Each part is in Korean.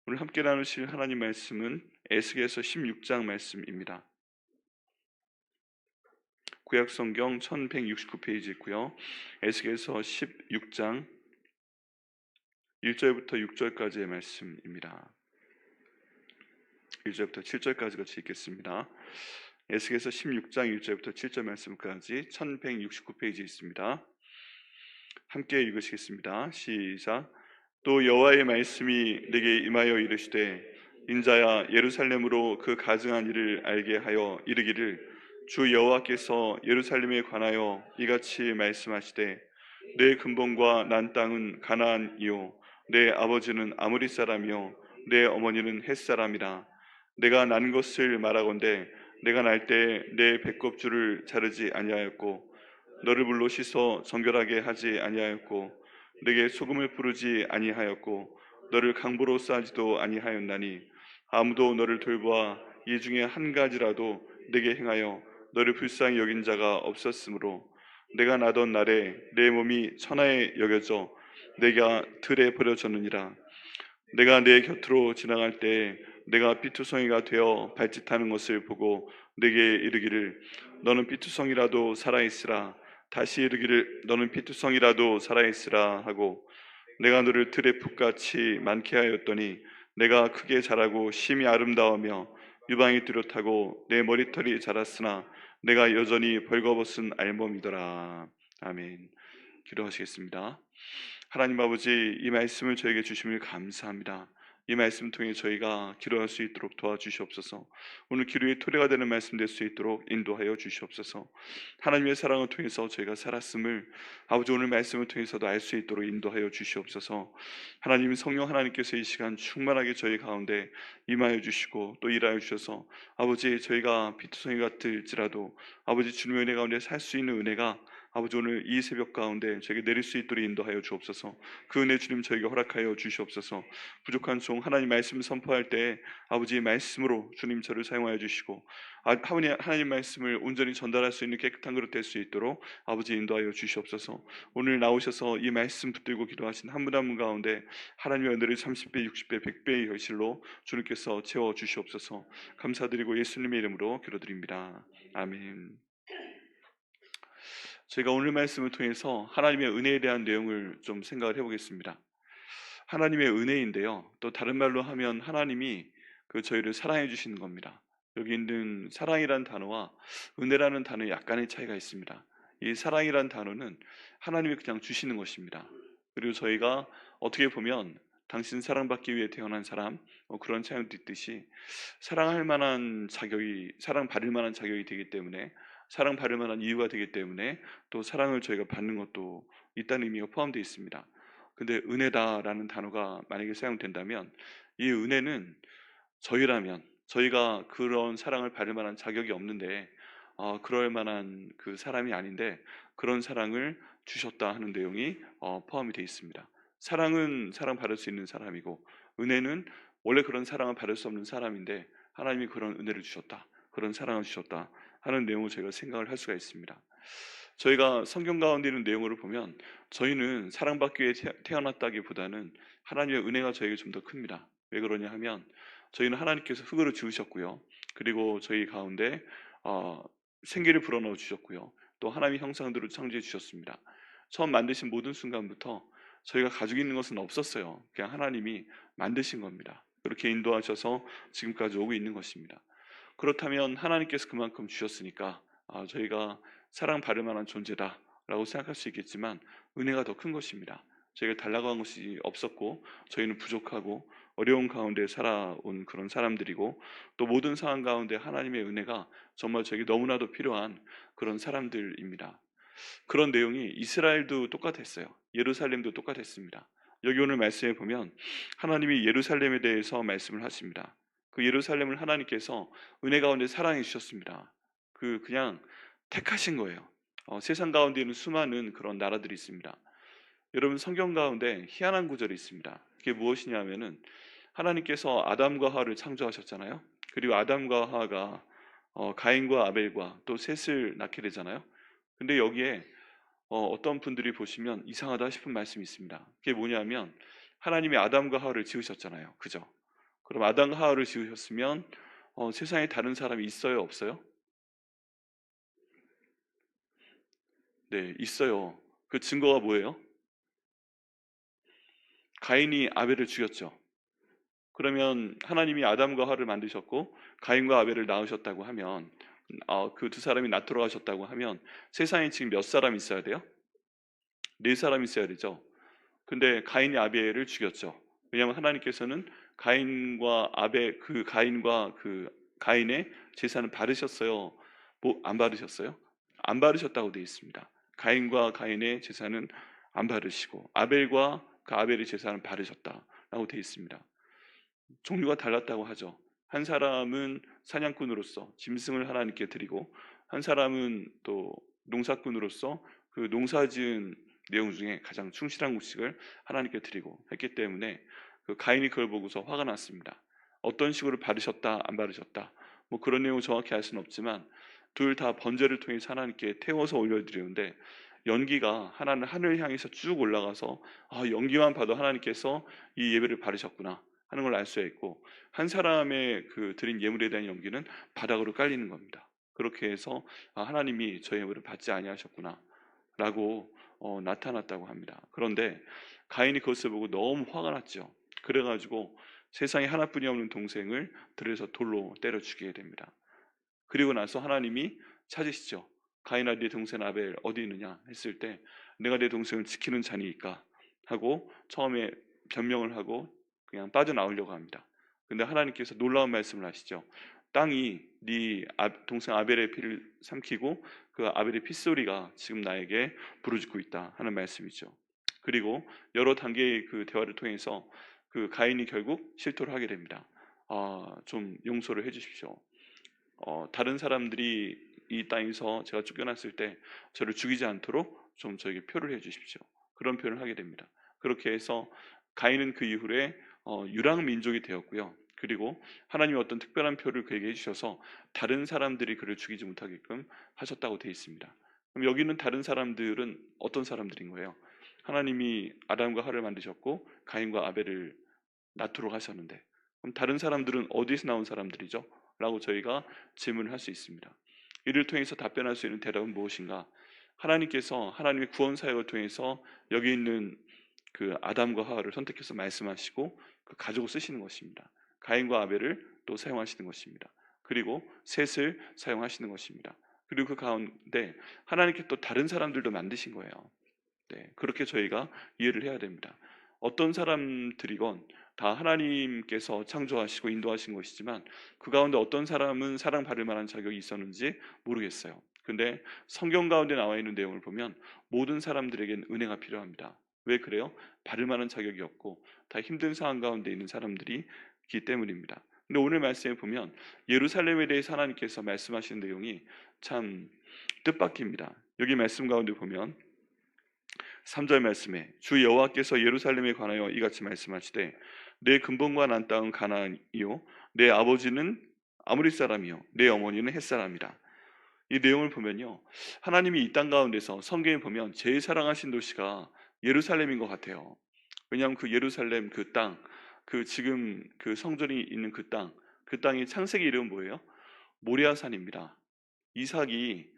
오늘 함께 나누실 하나님 말씀은 에스겔서 16장 말씀입니다. 구약 성경 1169페이지 있고요. 에스겔서 16장 1절부터 6절까지의 말씀입니다. 1절부터 7절까지 같이 읽겠습니다. 에스겔서 16장 1절부터 7절 말씀까지 1169페이지 있습니다. 함께 읽으시겠습니다. 시작. 또 여호와의 말씀이 내게 임하여 이르시되 인자야, 예루살렘으로 그 가증한 일을 알게 하여 이르기를 주 여호와께서 예루살렘에 관하여 이같이 말씀하시되 내 근본과 난 땅은 가나안이요 내 아버지는 아모리 사람이요 내 어머니는 헷 사람이라. 내가 난 것을 말하건대 내가 날 때 내 배꼽줄을 자르지 아니하였고 너를 물로 씻어 정결하게 하지 아니하였고 내게 소금을 부르지 아니하였고 너를 강보로 싸지도 아니하였나니 아무도 너를 돌보아 이 중에 한 가지라도 내게 행하여 너를 불쌍히 여긴 자가 없었으므로 내가 나던 날에 내 몸이 천하에 여겨져 내가 들에 버려졌느니라. 내가 내 곁으로 지나갈 때 내가 삐투성이가 되어 발짓하는 것을 보고 내게 이르기를 너는 삐투성이라도 살아있으라. 다시 이르기를 너는 삐투성이라도 살아있으라 하고 내가 너를 들의 풋같이 많게 하였더니 내가 크게 자라고 심히 아름다우며 유방이 뚜렷하고 내 머리털이 자랐으나 내가 여전히 벌거벗은 알몸이더라. 아멘. 기도하시겠습니다. 하나님 아버지, 이 말씀을 저에게 주심을 감사합니다. 이 말씀 통해 저희가 기도할 수 있도록 도와주시옵소서. 오늘 기도의 토대가 되는 말씀 될 수 있도록 인도하여 주시옵소서. 하나님의 사랑을 통해서 저희가 살았음을 아버지 오늘 말씀을 통해서도 알 수 있도록 인도하여 주시옵소서. 하나님 성령 하나님께서 이 시간 충만하게 저희 가운데 임하여 주시고 또 일하여 주셔서 아버지 저희가 피투성이 같을지라도 아버지 주님의 은혜 가운데 살 수 있는 은혜가 아버지 오늘 이 새벽 가운데 저에게 내릴 수 있도록 인도하여 주옵소서. 그 은혜 주님 저에게 허락하여 주시옵소서. 부족한 종 하나님 말씀 선포할 때 아버지의 말씀으로 주님 저를 사용하여 주시고 하나님 말씀을 온전히 전달할 수 있는 깨끗한 그릇 될 수 있도록 아버지 인도하여 주시옵소서. 오늘 나오셔서 이 말씀 붙들고 기도하신 한 분 한 분 가운데 하나님의 은혜를 30배, 60배, 100배의 결실로 주님께서 채워 주시옵소서. 감사드리고 예수님의 이름으로 기도드립니다. 아멘. 제가 오늘 말씀을 통해서 하나님의 은혜에 대한 내용을 좀 생각을 해보겠습니다. 하나님의 은혜인데요, 또 다른 말로 하면 하나님이 저희를 사랑해 주시는 겁니다. 여기 있는 사랑이라는 단어와 은혜라는 단어에 약간의 차이가 있습니다. 이 사랑이라는 단어는 하나님이 그냥 주시는 것입니다. 그리고 저희가 어떻게 보면 당신 사랑받기 위해 태어난 사람, 그런 차용도 있듯이 사랑받을 만한 자격이 되기 때문에, 사랑받을 만한 이유가 되기 때문에 또 사랑을 저희가 받는 것도 있다는 의미가 포함되어 있습니다. 근데 은혜다라는 단어가 만약에 사용된다면 이 은혜는 저희라면 저희가 그런 사랑을 받을 만한 자격이 없는데 그럴 만한 그 사람이 아닌데 그런 사랑을 주셨다 하는 내용이 포함이 되어 있습니다. 사랑은 사랑받을 수 있는 사람이고 은혜는 원래 그런 사랑을 받을 수 없는 사람인데 하나님이 그런 은혜를 주셨다, 그런 사랑을 주셨다 하는 내용을 저희가 생각을 할 수가 있습니다. 저희가 성경 가운데 있는 내용으로 보면 저희는 사랑받기 위해 태어났다기보다는 하나님의 은혜가 저에게 좀 더 큽니다. 왜 그러냐 하면 저희는 하나님께서 흙으로 지으셨고요, 그리고 저희 가운데 어, 생기를 불어넣어 주셨고요, 또 하나님의 형상대로 창조해 주셨습니다. 처음 만드신 모든 순간부터 저희가 가지고 있는 것은 없었어요. 그냥 하나님이 만드신 겁니다. 그렇게 인도하셔서 지금까지 오고 있는 것입니다. 그렇다면 하나님께서 그만큼 주셨으니까 저희가 사랑받을 만한 존재다라고 생각할 수 있겠지만 은혜가 더 큰 것입니다. 저희가 달라고 한 것이 없었고 저희는 부족하고 어려운 가운데 살아온 그런 사람들이고 또 모든 상황 가운데 하나님의 은혜가 정말 저에게 너무나도 필요한 그런 사람들입니다. 그런 내용이 이스라엘도 똑같았어요. 예루살렘도 똑같았습니다. 여기 오늘 말씀에 보면 하나님이 예루살렘에 대해서 말씀을 하십니다. 그 예루살렘을 하나님께서 은혜 가운데 사랑해 주셨습니다. 그냥 택하신 거예요. 세상 가운데 있는 수많은 그런 나라들이 있습니다. 여러분 성경 가운데 희한한 구절이 있습니다. 그게 무엇이냐면은 하나님께서 아담과 하와를 창조하셨잖아요. 그리고 아담과 하와가 가인과 아벨과 또 셋을 낳게 되잖아요. 근데 여기에 어떤 분들이 보시면 이상하다 싶은 말씀이 있습니다. 그게 뭐냐면 하나님이 아담과 하와를 지으셨잖아요. 그죠? 그럼 아담과 하와를 지으셨으면 세상에 다른 사람이 있어요, 없어요? 네, 있어요. 그 증거가 뭐예요? 가인이 아벨을 죽였죠. 그러면 하나님이 아담과 하와를 만드셨고 가인과 아벨을 낳으셨다고 하면 그 두 사람이 낳도록 하셨다고 하면 세상에 지금 몇 사람 있어야 돼요? 네 사람 있어야 되죠. 근데 가인이 아벨을 죽였죠. 왜냐하면 하나님께서는 가인과 그 가인의 제사는 바르셨어요. 뭐 안 바르셨어요? 안 바르셨다고 되어 있습니다. 가인과 가인의 제사는 안 바르시고 아벨과 그 아벨의 제사는 바르셨다라고 되어 있습니다. 종류가 달랐다고 하죠. 한 사람은 사냥꾼으로서 짐승을 하나님께 드리고 한 사람은 또 농사꾼으로서 그 농사지은 내용 중에 가장 충실한 곡식을 하나님께 드리고 했기 때문에 그 가인이 그걸 보고서 화가 났습니다. 어떤 식으로 바르셨다 안 바르셨다 뭐 그런 내용을 정확히 알 수는 없지만 둘 다 번제를 통해서 하나님께 태워서 올려드리는데 연기가 하늘 향해서 쭉 올라가서 연기만 봐도 하나님께서 이 예배를 바르셨구나 하는 걸 알 수가 있고 한 사람의 그 드린 예물에 대한 연기는 바닥으로 깔리는 겁니다. 그렇게 해서 하나님이 저 예물을 받지 아니하셨구나 라고 나타났다고 합니다. 그런데 가인이 그것을 보고 너무 화가 났죠. 그래가지고 세상에 하나뿐이 없는 동생을 들여서 돌로 때려 죽이게 됩니다. 그리고 나서 하나님이 찾으시죠. 가인아 네 동생 아벨 어디 있느냐 했을 때 내가 내 동생을 지키는 자니까 하고 처음에 변명을 하고 그냥 빠져나오려고 합니다. 근데 하나님께서 놀라운 말씀을 하시죠. 땅이 네 동생 아벨의 피를 삼키고 그 아벨의 핏소리가 지금 나에게 부르짖고 있다 하는 말씀이죠. 그리고 여러 단계의 그 대화를 통해서 그 가인이 결국 실토를 하게 됩니다. 좀 용서를 해주십시오. 다른 사람들이 이 땅에서 제가 쫓겨났을 때 저를 죽이지 않도록 좀 저에게 표를 해 주십시오. 그런 표현을 하게 됩니다. 그렇게 해서 가인은 그 이후에 유랑 민족이 되었고요. 그리고 하나님이 어떤 특별한 표를 그에게 해주셔서 다른 사람들이 그를 죽이지 못하게끔 하셨다고 되어 있습니다. 그럼 여기 있는 다른 사람들은 어떤 사람들인 거예요? 하나님이 아담과 하와를 만드셨고 가인과 아벨을 낳도록 하셨는데 그럼 다른 사람들은 어디서 나온 사람들이죠? 라고 저희가 질문을 할 수 있습니다. 이를 통해서 답변할 수 있는 대답은 무엇인가? 하나님께서 하나님의 구원 사역을 통해서 여기 있는 그 아담과 하와를 선택해서 말씀하시고 그 가족을 쓰시는 것입니다. 가인과 아벨을 또 사용하시는 것입니다. 그리고 셋을 사용하시는 것입니다. 그리고 그 가운데 하나님께 또 다른 사람들도 만드신 거예요. 네, 그렇게 저희가 이해를 해야 됩니다. 어떤 사람들이건 다 하나님께서 창조하시고 인도하신 것이지만 그 가운데 어떤 사람은 사랑받을 만한 자격이 있었는지 모르겠어요. 근데 성경 가운데 나와 있는 내용을 보면 모든 사람들에겐 은혜가 필요합니다. 왜 그래요? 받을 만한 자격이 없고 다 힘든 상황 가운데 있는 사람들이기 때문입니다. 근데 오늘 말씀에 보면 예루살렘에 대해서 하나님께서 말씀하시는 내용이 참 뜻밖입니다. 여기 말씀 가운데 보면 3절 말씀에 주 여호와께서 예루살렘에 관하여 이같이 말씀하시되 내 근본과 난 땅은 가나안이요 내 아버지는 아모리 사람이요 내 어머니는 헷 사람이라. 이 내용을 보면요 하나님이 이 땅 가운데서 성경에 보면 제일 사랑하신 도시가 예루살렘인 것 같아요. 왜냐하면 그 예루살렘 그 땅, 그 지금 그 성전이 있는 그 땅, 그 땅의 창세기 이름은 뭐예요? 모리아산입니다. 이삭이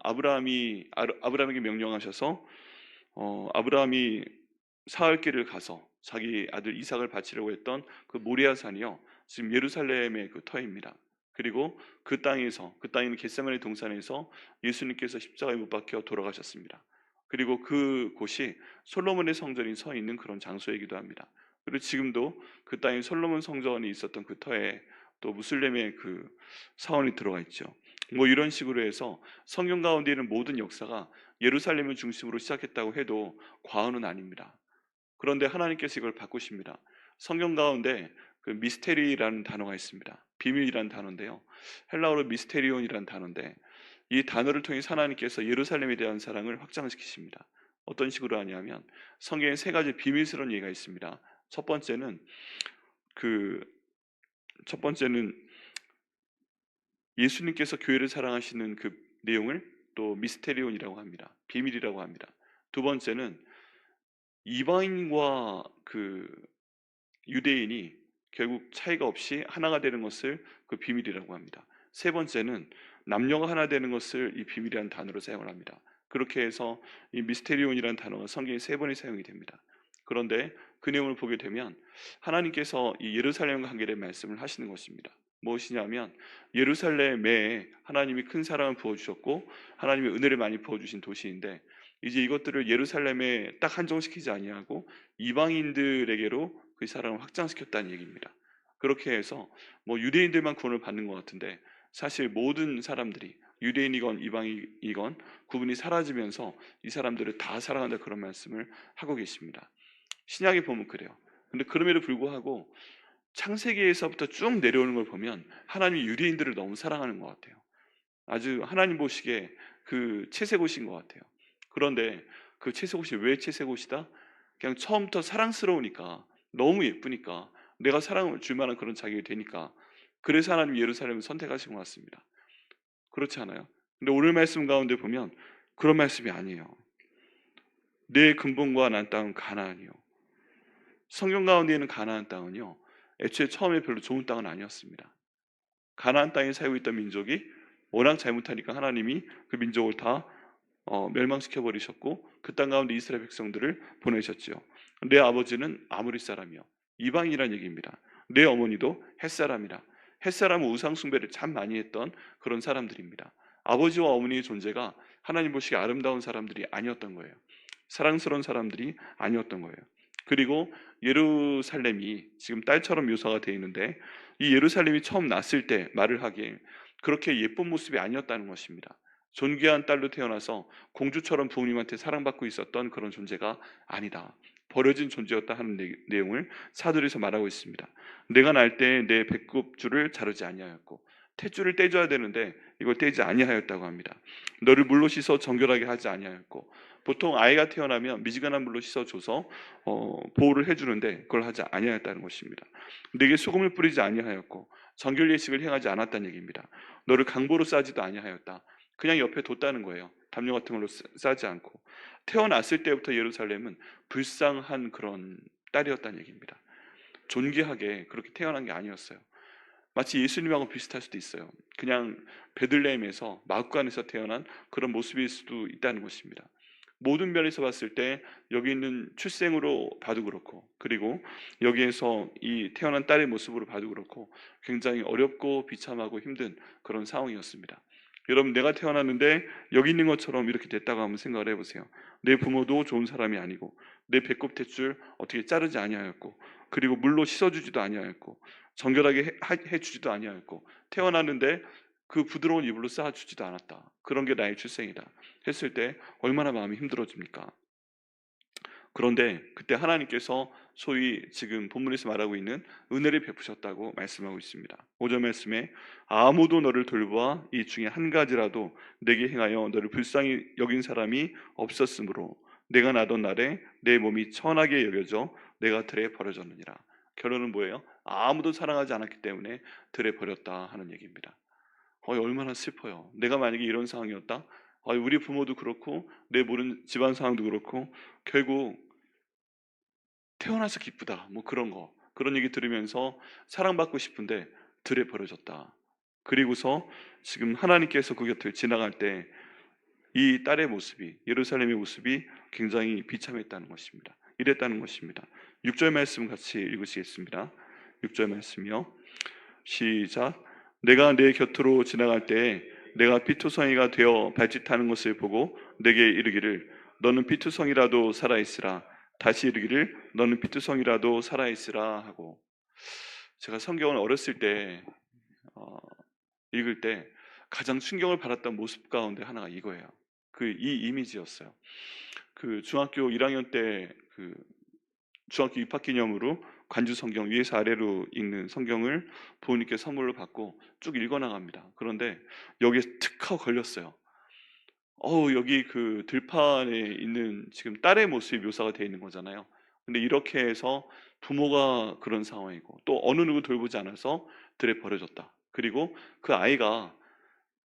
아브라함에게 명령하셔서 아브라함이 사흘길을 가서 자기 아들 이삭을 바치려고 했던 그 모리아산이요 지금 예루살렘의 그 터입니다. 그리고 그 땅에서 그 땅인 겟세마네 동산에서 예수님께서 십자가에 못 박혀 돌아가셨습니다. 그리고 그 곳이 솔로몬의 성전이 서 있는 그런 장소이기도 합니다. 그리고 지금도 그 땅에 솔로몬 성전이 있었던 그 터에 또 무슬림의 그 사원이 들어가 있죠. 뭐 이런 식으로 해서 성경 가운데 있는 모든 역사가 예루살렘을 중심으로 시작했다고 해도 과언은 아닙니다. 그런데 하나님께서 이걸 바꾸십니다. 성경 가운데 그 미스테리라는 단어가 있습니다. 비밀이라는 단어인데요. 헬라어로 미스테리온이라는 단어인데 이 단어를 통해 하나님께서 예루살렘에 대한 사랑을 확장시키십니다. 어떤 식으로 하냐면 성경에 세 가지 비밀스러운 예가 있습니다. 첫 번째는 그 첫 번째는 예수님께서 교회를 사랑하시는 그 내용을 또 미스테리온이라고 합니다. 비밀이라고 합니다. 두 번째는 이방인과 그 유대인이 결국 차이가 없이 하나가 되는 것을 그 비밀이라고 합니다. 세 번째는 남녀가 하나 되는 것을 이 비밀이라는 단어로 사용을 합니다. 그렇게 해서 이 미스테리온이라는 단어가 성경에 세 번이 사용이 됩니다. 그런데 그 내용을 보게 되면 하나님께서 이 예루살렘과 관계된 말씀을 하시는 것입니다. 무엇이냐면 예루살렘에 하나님이 큰 사랑을 부어주셨고 하나님의 은혜를 많이 부어주신 도시인데 이제 이것들을 예루살렘에 딱 한정시키지 아니하고 이방인들에게로 그 사랑을 확장시켰다는 얘기입니다. 그렇게 해서 뭐 유대인들만 구원을 받는 것 같은데 사실 모든 사람들이 유대인이건 이방이건 구분이 사라지면서 이 사람들을 다 사랑한다 그런 말씀을 하고 계십니다. 신약에 보면 그래요. 근데 그럼에도 불구하고 창세기에서부터 쭉 내려오는 걸 보면 하나님이 유대인들을 너무 사랑하는 것 같아요. 아주 하나님 보시기에 그 채색옷인 것 같아요. 그런데 그 채색옷이 왜 채색옷이다? 그냥 처음부터 사랑스러우니까, 너무 예쁘니까, 내가 사랑을 줄 만한 그런 자격이 되니까, 그래서 하나님 예루살렘을 선택하신 것 같습니다. 그렇지 않아요? 근데 오늘 말씀 가운데 보면 그런 말씀이 아니에요. 내 근본과 난 땅은 가나안이요. 성경 가운데 있는 가나안 땅은요, 애초에 처음에 별로 좋은 땅은 아니었습니다. 가나안 땅에 살고 있던 민족이 워낙 잘못하니까 하나님이 그 민족을 다 멸망시켜 버리셨고 그 땅 가운데 이스라엘 백성들을 보내셨죠. 내 아버지는 아모리 사람이요, 이방이란 얘기입니다. 내 어머니도 햇사람이라. 햇사람은 우상 숭배를 참 많이 했던 그런 사람들입니다. 아버지와 어머니의 존재가 하나님 보시기에 아름다운 사람들이 아니었던 거예요. 사랑스러운 사람들이 아니었던 거예요. 그리고 예루살렘이 지금 딸처럼 묘사가 되어 있는데 이 예루살렘이 처음 났을 때 말을 하기에 그렇게 예쁜 모습이 아니었다는 것입니다. 존귀한 딸로 태어나서 공주처럼 부모님한테 사랑받고 있었던 그런 존재가 아니다. 버려진 존재였다 하는 내용을 사도에서 말하고 있습니다. 내가 날 때 내 배꼽줄을 자르지 아니하였고 탯줄을 떼줘야 되는데 이걸 떼지 아니하였다고 합니다. 너를 물로 씻어 정결하게 하지 아니하였고, 보통 아이가 태어나면 미지근한 물로 씻어줘서 보호를 해주는데 그걸 하지 아니하였다는 것입니다. 내게 소금을 뿌리지 아니하였고 정결 예식을 행하지 않았다는 얘기입니다. 너를 강보로 싸지도 아니하였다. 그냥 옆에 뒀다는 거예요. 담요 같은 걸로 싸지 않고. 태어났을 때부터 예루살렘은 불쌍한 그런 딸이었다는 얘기입니다. 존귀하게 그렇게 태어난 게 아니었어요. 마치 예수님하고 비슷할 수도 있어요. 그냥 베들레헴에서 마구간에서 태어난 그런 모습일 수도 있다는 것입니다. 모든 면에서 봤을 때 여기 있는 출생으로 봐도 그렇고, 그리고 여기에서 이 태어난 딸의 모습으로 봐도 그렇고 굉장히 어렵고 비참하고 힘든 그런 상황이었습니다. 여러분, 내가 태어났는데 여기 있는 것처럼 이렇게 됐다고 한번 생각을 해보세요. 내 부모도 좋은 사람이 아니고 내 배꼽 탯줄 어떻게 자르지 아니하였고, 그리고 물로 씻어주지도 아니하였고 정결하게 해주지도 아니하였고, 태어났는데 그 부드러운 이불로 쌓아주지도 않았다. 그런 게 나의 출생이다 했을 때 얼마나 마음이 힘들어집니까? 그런데 그때 하나님께서 소위 지금 본문에서 말하고 있는 은혜를 베푸셨다고 말씀하고 있습니다. 5절 말씀에 아무도 너를 돌보아 이 중에 한 가지라도 내게 행하여 너를 불쌍히 여긴 사람이 없었으므로 내가 나던 날에 내 몸이 천하게 여겨져 내가 들에 버려졌느니라. 결론은 뭐예요? 아무도 사랑하지 않았기 때문에 들에 버렸다 하는 얘기입니다. 얼마나 슬퍼요. 내가 만약에 이런 상황이었다, 우리 부모도 그렇고 내 모르는 집안 상황도 그렇고 결국 태어나서 기쁘다 뭐 그런 얘기 들으면서 사랑받고 싶은데 들에 버려졌다. 그리고서 지금 하나님께서 그 곁을 지나갈 때 이 딸의 모습이, 예루살렘의 모습이 굉장히 비참했다는 것입니다. 이랬다는 것입니다. 6절 말씀 같이 읽으시겠습니다. 6절 말씀이요, 시작. 내가 내 곁으로 지나갈 때 내가 피투성이가 되어 발짓하는 것을 보고 내게 이르기를 너는 피투성이라도 살아있으라. 다시 이르기를 너는 피투성이라도 살아있으라 하고. 제가 성경을 어렸을 때 읽을 때 가장 충격을 받았던 모습 가운데 하나가 이거예요. 이 이미지였어요. 그 중학교 1학년 때 중학교 입학 기념으로 관주 성경 위에서 아래로 읽는 성경을 부모님께 선물로 받고 쭉 읽어 나갑니다. 그런데 여기에 특 하고 걸렸어요. 여기 그 들판에 있는 지금 딸의 모습이 묘사가 되어 있는 거잖아요. 근데 이렇게 해서 부모가 그런 상황이고 또 어느 누구 돌보지 않아서 들에 버려졌다. 그리고 그 아이가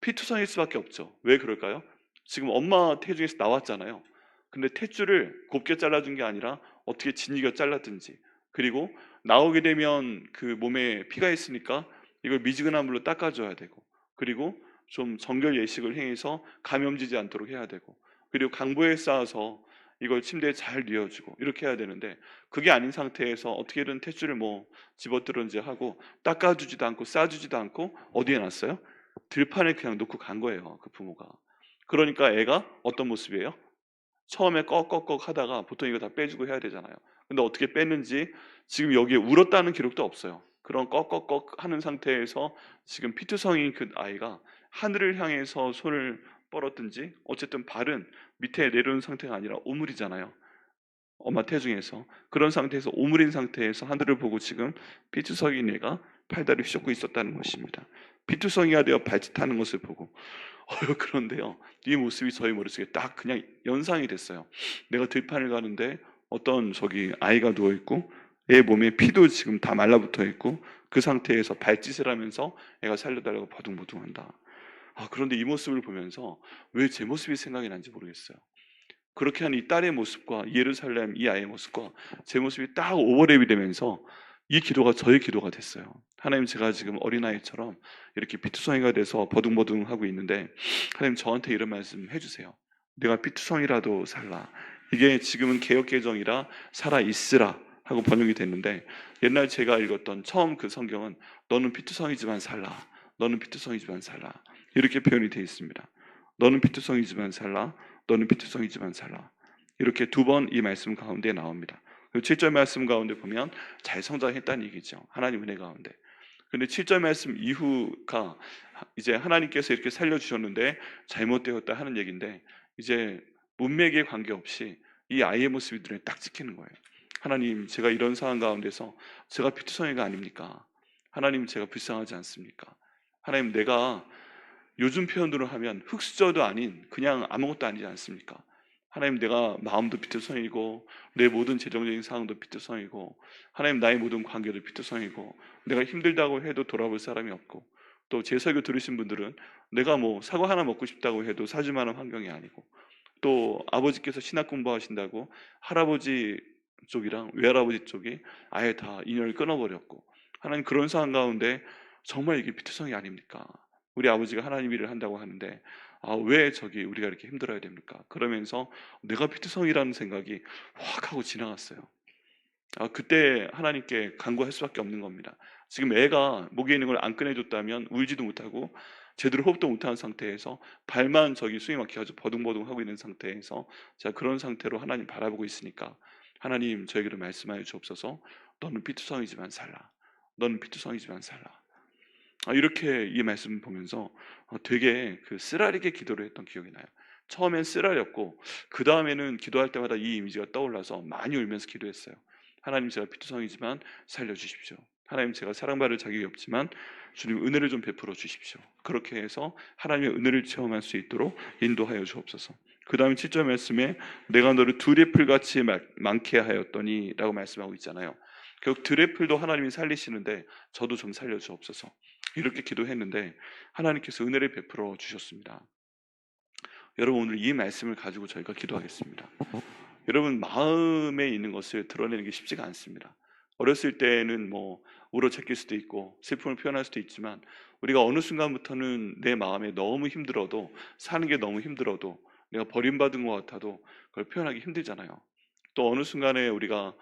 피투성일 수밖에 없죠. 왜 그럴까요? 지금 엄마 태중에서 나왔잖아요. 근데 탯줄을 곱게 잘라준 게 아니라 어떻게 진이겨 잘랐든지, 그리고 나오게 되면 그 몸에 피가 있으니까 이걸 미지근한 물로 닦아줘야 되고, 그리고 좀 정결 예식을 행해서 감염지지 않도록 해야 되고, 그리고 강보에 쌓아서 이걸 침대에 잘 뉘어주고 이렇게 해야 되는데, 그게 아닌 상태에서 어떻게든 탯줄을 뭐 집어들은지 하고 닦아주지도 않고 싸주지도 않고 어디에 놨어요? 들판에 그냥 놓고 간 거예요, 그 부모가. 그러니까 애가 어떤 모습이에요? 처음에 꺽꺽꺽 하다가 보통 이거 다 빼주고 해야 되잖아요. 근데 어떻게 뺐는지 지금 여기에 울었다는 기록도 없어요. 그런 꺽꺽꺽 하는 상태에서 지금 피투성인 그 아이가 하늘을 향해서 손을 뻗었든지, 어쨌든 발은 밑에 내려온 상태가 아니라 오물이잖아요. 엄마 태중에서 그런 상태에서 오물인 상태에서 하늘을 보고 지금 피투성인 애가 팔다리를 휘젓고 있었다는 것입니다. 피투성이가 되어 발짓하는 것을 보고 그런데요, 이 모습이 저희 머릿속에 딱 그냥 연상이 됐어요. 내가 들판을 가는데 어떤 저기 아이가 누워 있고 애 몸에 피도 지금 다 말라붙어 있고 그 상태에서 발짓을 하면서 애가 살려달라고 버둥버둥한다. 그런데 이 모습을 보면서 왜 제 모습이 생각이 난지 모르겠어요. 그렇게 한 이 딸의 모습과 예루살렘 이 아이의 모습과 제 모습이 딱 오버랩이 되면서 이 기도가 저의 기도가 됐어요. 하나님, 제가 지금 어린아이처럼 이렇게 피투성이가 돼서 버둥버둥 하고 있는데 하나님, 저한테 이런 말씀 해주세요. 내가 피투성이라도 살라. 이게 지금은 개역개정이라 살아있으라 하고 번역이 됐는데, 옛날 제가 읽었던 처음 그 성경은 너는 피투성이지만 살라, 너는 피투성이지만 살라, 이렇게 표현이 되어 있습니다. 너는 피투성이지만 살라, 너는 피투성이지만 살라. 이렇게 두 번 이 말씀 가운데 나옵니다. 7절 말씀 가운데 보면 잘 성장했다는 얘기죠. 하나님 은혜 가운데. 근데 7절 말씀 이후가 이제 하나님께서 이렇게 살려주셨는데 잘못되었다 하는 얘기인데, 이제 문맥에 관계없이 이 아이의 모습이 눈에 딱 찍히는 거예요. 하나님, 제가 이런 상황 가운데서 제가 피투성이가 아닙니까? 하나님, 제가 불쌍하지 않습니까? 하나님, 내가 요즘 표현으로 하면 흙수저도 아닌 그냥 아무것도 아니지 않습니까? 하나님, 내가 마음도 피투성이고 내 모든 재정적인 상황도 피투성이고, 하나님 나의 모든 관계도 피투성이고, 내가 힘들다고 해도 돌아볼 사람이 없고, 또 제 설교 들으신 분들은 내가 뭐 사과 하나 먹고 싶다고 해도 사줄 만한 환경이 아니고, 또 아버지께서 신학 공부하신다고 할아버지 쪽이랑 외할아버지 쪽이 아예 다 인연을 끊어버렸고, 하나님, 그런 상황 가운데 정말 이게 피투성이 아닙니까? 우리 아버지가 하나님 일을 한다고 하는데 왜 저기 우리가 이렇게 힘들어야 됩니까? 그러면서 내가 피투성이라는 생각이 확 하고 지나갔어요. 그때 하나님께 간구할 수밖에 없는 겁니다. 지금 애가 목에 있는 걸 안 꺼내줬다면 울지도 못하고 제대로 호흡도 못하는 상태에서 발만 저기 숨이 막혀가지고 버둥버둥 하고 있는 상태에서 제가 그런 상태로 하나님 바라보고 있으니까, 하나님 저에게로 말씀하여 주옵소서. 너는 피투성이지만 살라. 너는 피투성이지만 살라. 이렇게 이 말씀을 보면서 되게 그 쓰라리게 기도를 했던 기억이 나요. 처음엔 쓰라렸고 그 다음에는 기도할 때마다 이 이미지가 떠올라서 많이 울면서 기도했어요. 하나님, 제가 피투성이지만 살려주십시오. 하나님, 제가 사랑받을 자격이 없지만 주님 은혜를 좀 베풀어 주십시오. 그렇게 해서 하나님의 은혜를 체험할 수 있도록 인도하여 주옵소서. 그 다음에 7절 말씀에 내가 너를 두레풀같이 많게 하였더니 라고 말씀하고 있잖아요. 결국 드레풀도 하나님이 살리시는데 저도 좀 살려주옵소서. 이렇게 기도했는데 하나님께서 은혜를 베풀어 주셨습니다. 여러분, 오늘 이 말씀을 가지고 저희가 기도하겠습니다. 여러분, 마음에 있는 것을 드러내는 게 쉽지가 않습니다. 어렸을 때는 뭐 울어차킬 수도 있고 슬픔을 표현할 수도 있지만, 우리가 어느 순간부터는 내 마음에 너무 힘들어도, 사는 게 너무 힘들어도, 내가 버림받은 것 같아도 그걸 표현하기 힘들잖아요. 또 어느 순간에 우리가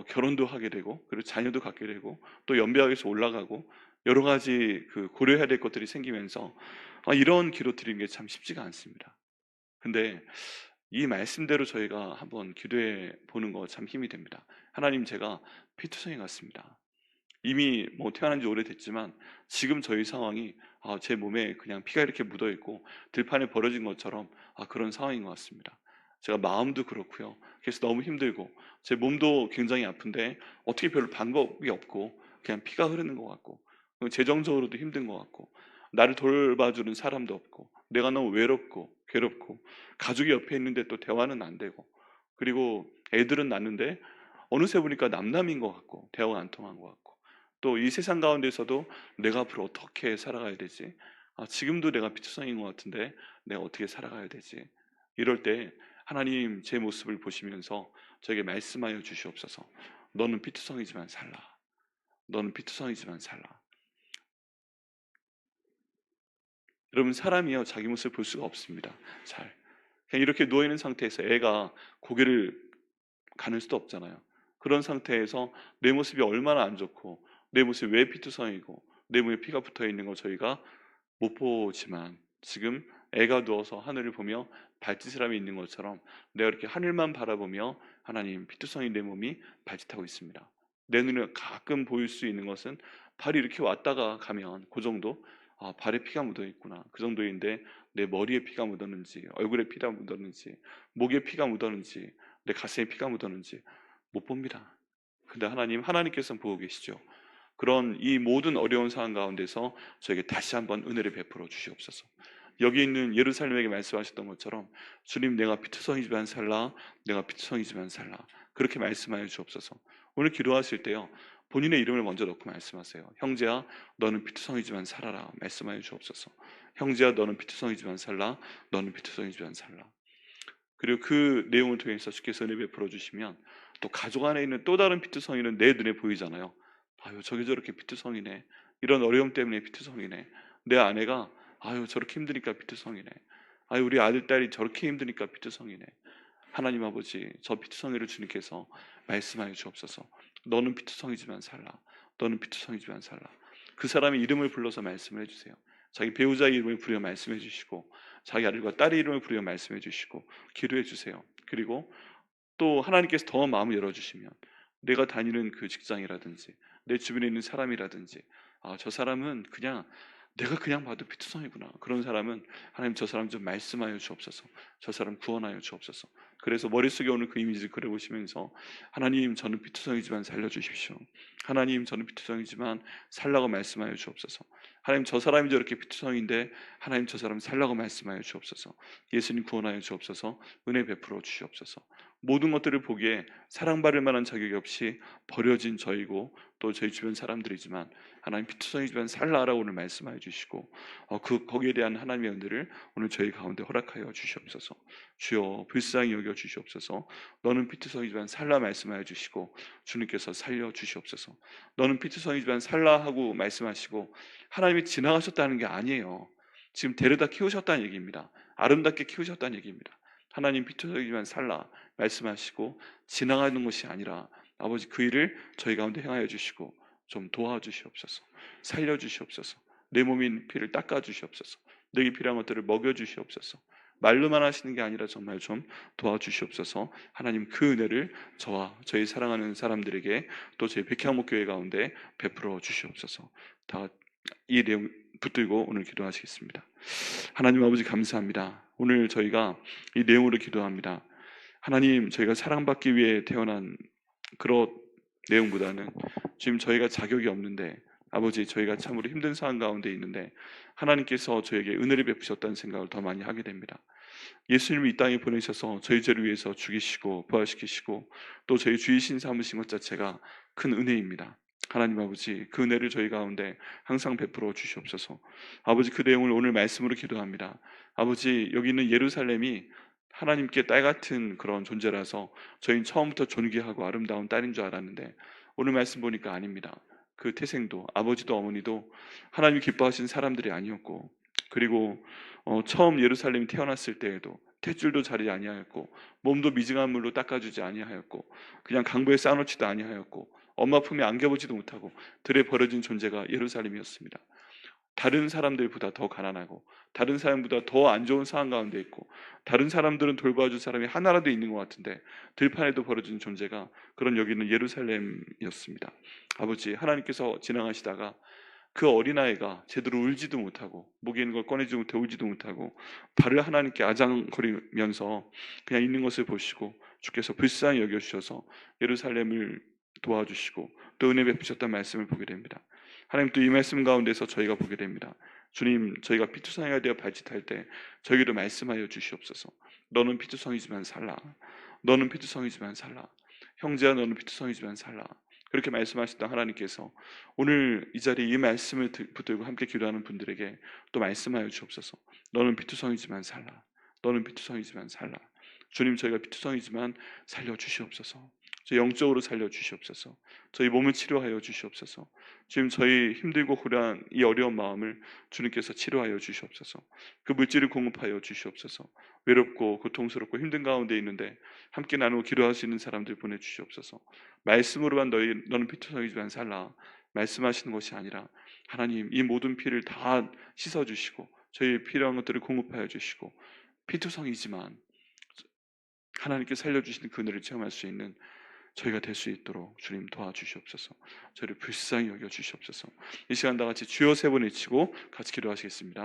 결혼도 하게 되고, 그리고 자녀도 갖게 되고, 또 연배하게서 올라가고, 여러 가지 그 고려해야 될 것들이 생기면서 이런 기도 드리는 게 참 쉽지가 않습니다. 근데 이 말씀대로 저희가 한번 기도해 보는 거 참 힘이 됩니다. 하나님, 제가 피투성이 같습니다. 이미 뭐 태어난 지 오래됐지만 지금 저희 상황이 제 몸에 그냥 피가 이렇게 묻어 있고 들판에 버려진 것처럼 그런 상황인 것 같습니다. 제가 마음도 그렇고요. 그래서 너무 힘들고 제 몸도 굉장히 아픈데 어떻게 별로 방법이 없고 그냥 피가 흐르는 것 같고, 재정적으로도 힘든 것 같고, 나를 돌봐주는 사람도 없고, 내가 너무 외롭고 괴롭고, 가족이 옆에 있는데 또 대화는 안 되고, 그리고 애들은 낳는데 어느새 보니까 남남인 것 같고 대화가 안 통한 것 같고, 또 이 세상 가운데서도 내가 앞으로 어떻게 살아가야 되지? 지금도 내가 피투성인 것 같은데 내가 어떻게 살아가야 되지? 이럴 때 하나님, 제 모습을 보시면서 저에게 말씀하여 주시옵소서. 너는 피투성이지만 살라. 너는 피투성이지만 살라. 여러분, 사람이요 자기 모습을 볼 수가 없습니다. 잘 그냥 이렇게 누워있는 상태에서 애가 고개를 가눌 수도 없잖아요. 그런 상태에서 내 모습이 얼마나 안 좋고 내 모습이 왜 피투성이고 내 몸에 피가 붙어있는 거 저희가 못 보지만, 지금 애가 누워서 하늘을 보며 발짓을 있는 것처럼 내가 이렇게 하늘만 바라보며 하나님 피투성이 내 몸이 발짓하고 있습니다. 내 눈에 가끔 보일 수 있는 것은 발이 이렇게 왔다가 가면 그 정도, 발에 피가 묻어 있구나, 그 정도인데 내 머리에 피가 묻었는지, 얼굴에 피가 묻었는지, 목에 피가 묻었는지, 내 가슴에 피가 묻었는지 못 봅니다. 근데 하나님께서 보고 계시죠. 그런 이 모든 어려운 상황 가운데서 저에게 다시 한번 은혜를 베풀어 주시옵소서. 여기 있는 예루살렘에게 말씀하셨던 것처럼 주님, 내가 피투성이지만 살라, 내가 피투성이지만 살라, 그렇게 말씀하여 주옵소서. 오늘 기도하실 때요 본인의 이름을 먼저 넣고 말씀하세요. 형제야, 너는 피투성이지만 살아라, 말씀하여 주옵소서. 형제야, 너는 피투성이지만 살라, 너는 피투성이지만 살라. 그리고 그 내용을 통해서 주께서 은혜 베풀어 주시면 또 가족 안에 있는 또 다른 피투성이는 내 눈에 보이잖아요. 아유, 저게 저렇게 피투성이네, 이런 어려움 때문에 피투성이네, 내 아내가 아유 저렇게 힘드니까 피투성이네, 아유 우리 아들 딸이 저렇게 힘드니까 피투성이네. 하나님 아버지, 저 피투성이를 주님께서 말씀하여 주옵소서. 너는 피투성이지만 살라, 너는 피투성이지만 살라. 그 사람의 이름을 불러서 말씀을 해주세요. 자기 배우자의 이름을 부르며 말씀해 주시고, 자기 아들과 딸의 이름을 부르며 말씀해 주시고 기도해 주세요. 그리고 또 하나님께서 더 마음을 열어주시면 내가 다니는 그 직장이라든지 내 주변에 있는 사람이라든지, 저 사람은 그냥 내가 그냥 봐도 피투성이구나, 그런 사람은 하나님 저 사람 좀 말씀하여 주옵소서. 저 사람 구원하여 주옵소서. 그래서 머릿속에 오늘 그 이미지를 그려보시면서 하나님, 저는 피투성이지만 살려주십시오. 하나님, 저는 피투성이지만 살라고 말씀하여 주옵소서. 하나님, 저 사람이 저렇게 피투성인데 하나님, 저 사람 살라고 말씀하여 주옵소서. 예수님 구원하여 주옵소서. 은혜 베풀어 주시옵소서. 모든 것들을 보기에 사랑받을 만한 자격이 없이 버려진 저희고 또 저희 주변 사람들이지만 하나님, 피투성이지만 살라라고 오늘 말씀하여 주시고, 거기에 대한 하나님의 은혜를 오늘 저희 가운데 허락하여 주시옵소서. 주여 불쌍히 여겨 주시옵소서. 너는 피투성이지만 살라 말씀하여 주시고 주님께서 살려 주시옵소서. 너는 피투성이지만 살라 하고 말씀하시고 하나님이 지나가셨다는 게 아니에요. 지금 데려다 키우셨다는 얘기입니다. 아름답게 키우셨다는 얘기입니다. 하나님, 피투성이지만 살라 말씀하시고 지나가는 것이 아니라 아버지, 그 일을 저희 가운데 행하여 주시고 좀 도와주시옵소서. 살려주시옵소서. 내 몸인 피를 닦아주시옵소서. 내게 필요한 것들을 먹여주시옵소서. 말로만 하시는 게 아니라 정말 좀 도와주시옵소서. 하나님, 그 은혜를 저와 저희 사랑하는 사람들에게 또 저희 백향목교회 가운데 베풀어 주시옵소서. 다 이 내용 붙들고 오늘 기도하시겠습니다. 하나님 아버지, 감사합니다. 오늘 저희가 이 내용으로 기도합니다. 하나님, 저희가 사랑받기 위해 태어난 그런 내용보다는 지금 저희가 자격이 없는데 아버지, 저희가 참으로 힘든 상황 가운데 있는데 하나님께서 저에게 은혜를 베푸셨다는 생각을 더 많이 하게 됩니다. 예수님을 이 땅에 보내셔서 저희 죄를 위해서 죽이시고 부활시키시고 또 저희 주이신 삼으신 것 자체가 큰 은혜입니다. 하나님 아버지, 그 은혜를 저희 가운데 항상 베풀어 주시옵소서. 아버지, 그 내용을 오늘 말씀으로 기도합니다. 아버지, 여기 있는 예루살렘이 하나님께 딸 같은 그런 존재라서 저희는 처음부터 존귀하고 아름다운 딸인 줄 알았는데 오늘 말씀 보니까 아닙니다. 그 태생도 아버지도 어머니도 하나님이 기뻐하신 사람들이 아니었고, 그리고 처음 예루살렘이 태어났을 때에도 탯줄도 자리 아니하였고 몸도 미증한 물로 닦아주지 아니하였고 그냥 강보에 쌓아놓지도 아니하였고 엄마 품에 안겨보지도 못하고 들에 버려진 존재가 예루살렘이었습니다. 다른 사람들보다 더 가난하고 다른 사람보다 더 안 좋은 상황 가운데 있고 다른 사람들은 돌봐줄 사람이 하나라도 있는 것 같은데 들판에도 버려진 존재가 그런 여기는 예루살렘이었습니다. 아버지, 하나님께서 지나가시다가 그 어린아이가 제대로 울지도 못하고 목에 있는 걸 꺼내지 못해 울지도 못하고 발을 하나님께 아장거리면서 그냥 있는 것을 보시고 주께서 불쌍히 여겨주셔서 예루살렘을 도와주시고 또 은혜 베푸셨다는 말씀을 보게 됩니다. 하나님, 또 이 말씀 가운데서 저희가 보게 됩니다. 주님, 저희가 피투성이가 되어 발짓할 때 저희에게도 말씀하여 주시옵소서. 너는 피투성이지만 살라. 너는 피투성이지만 살라. 형제야, 너는 피투성이지만 살라. 그렇게 말씀하셨던 하나님께서 오늘 이 자리에 이 말씀을 붙들고 함께 기도하는 분들에게 또 말씀하여 주옵소서. 너는 피투성이지만 살라. 너는 피투성이지만 살라. 주님, 저희가 피투성이지만 살려주시옵소서. 저 영적으로 살려 주시옵소서. 저희 몸을 치료하여 주시옵소서. 지금 저희 힘들고 후련한 이 어려운 마음을 주님께서 치료하여 주시옵소서. 그 물질을 공급하여 주시옵소서. 외롭고 고통스럽고 힘든 가운데 있는데 함께 나누고 기도할 수 있는 사람들 보내주시옵소서. 말씀으로만 너는 피투성이지만 살라 말씀하시는 것이 아니라 하나님 이 모든 피를 다 씻어주시고 저희 필요한 것들을 공급하여 주시고 피투성이지만 하나님께 살려주시는 그 은혜를 체험할 수 있는 저희가 될 수 있도록 주님 도와주시옵소서. 저희를 불쌍히 여겨 주시옵소서. 이 시간 다 같이 주여 세 번 외치고 같이 기도하시겠습니다.